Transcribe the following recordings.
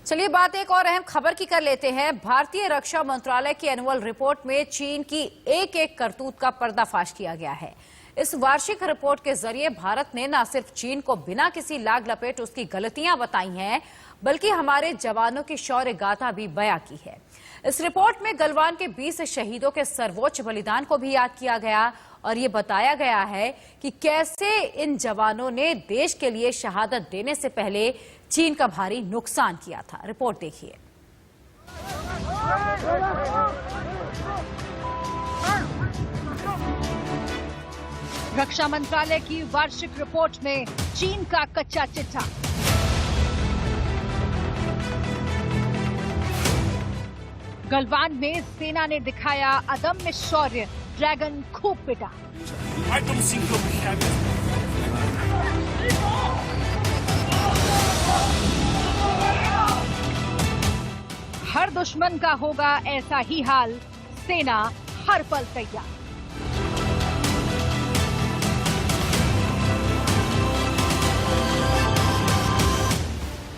चलिए बात एक और अहम खबर की कर लेते हैं। भारतीय रक्षा मंत्रालय की एनुअल रिपोर्ट में चीन की एक एक करतूत का पर्दाफाश किया गया है। इस वार्षिक रिपोर्ट के जरिए भारत ने न सिर्फ चीन को बिना किसी लाग लपेट उसकी गलतियां बताई हैं, बल्कि हमारे जवानों की शौर्य गाथा भी बयां की है। इस रिपोर्ट में गलवान के 20 शहीदों के सर्वोच्च बलिदान को भी याद किया गया और ये बताया गया है कि कैसे इन जवानों ने देश के लिए शहादत देने से पहले चीन का भारी नुकसान किया था। रिपोर्ट देखिए। रक्षा मंत्रालय की वार्षिक रिपोर्ट में चीन का कच्चा चिट्ठा। गलवान में सेना ने दिखाया अदम्य शौर्य, ड्रैगन खूब पिटा। हर दुश्मन का होगा ऐसा ही हाल, सेना हर पल तैयार।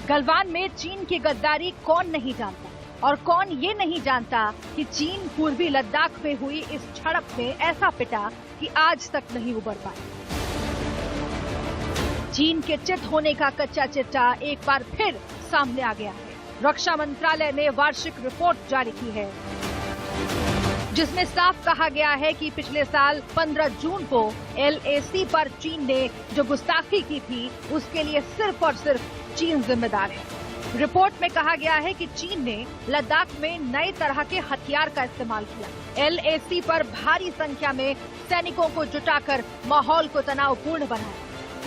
गलवान में चीन की गद्दारी कौन नहीं जानता, और कौन ये नहीं जानता कि चीन पूर्वी लद्दाख में हुई इस झड़प में ऐसा पिटा कि आज तक नहीं उबर पाया। चीन के चित होने का कच्चा चिट्ठा एक बार फिर सामने आ गया है। रक्षा मंत्रालय ने वार्षिक रिपोर्ट जारी की है, जिसमें साफ कहा गया है कि पिछले साल 15 जून को LAC पर चीन ने जो गुस्ताखी की थी, उसके लिए सिर्फ और सिर्फ चीन जिम्मेदार है। रिपोर्ट में कहा गया है कि चीन ने लद्दाख में नए तरह के हथियार का इस्तेमाल किया। LAC पर भारी संख्या में सैनिकों को जुटाकर माहौल को तनावपूर्ण बनाया,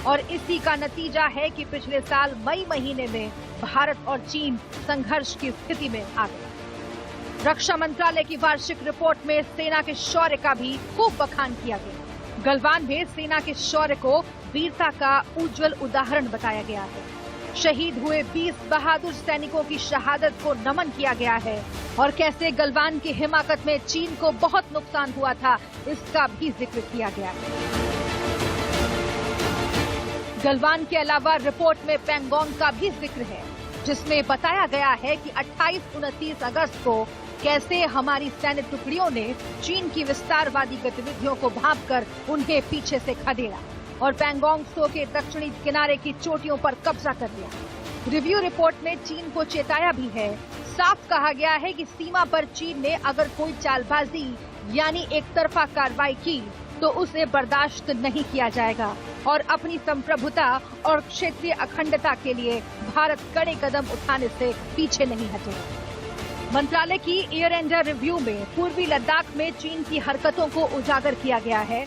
और इसी का नतीजा है कि पिछले साल मई महीने में भारत और चीन संघर्ष की स्थिति में आ गए। रक्षा मंत्रालय की वार्षिक रिपोर्ट में सेना के शौर्य का भी खूब बखान किया गया। गलवान में सेना के शौर्य को वीरता का उज्जवल उदाहरण बताया गया है। शहीद हुए 20 बहादुर सैनिकों की शहादत को नमन किया गया है, और कैसे गलवान की हिमाकत में चीन को बहुत नुकसान हुआ था, इसका भी जिक्र किया गया है। गलवान के अलावा रिपोर्ट में पैंगोंग का भी जिक्र है, जिसमें बताया गया है कि 28-29 अगस्त को कैसे हमारी सैन्य टुकड़ियों ने चीन की विस्तारवादी गतिविधियों को भांपकर उन्हें पीछे से खदेड़ा और पैंगोंग त्सो के दक्षिणी किनारे की चोटियों पर कब्जा कर लिया। रिव्यू रिपोर्ट में चीन को चेताया भी है। साफ कहा गया है कि सीमा पर चीन ने अगर कोई चालबाजी यानी एक तरफा कार्रवाई की तो उसे बर्दाश्त नहीं किया जाएगा, और अपनी संप्रभुता और क्षेत्रीय अखंडता के लिए भारत कड़े कदम उठाने से पीछे नहीं हटेगा। मंत्रालय की ईयर एंड रिव्यू में पूर्वी लद्दाख में चीन की हरकतों को उजागर किया गया है।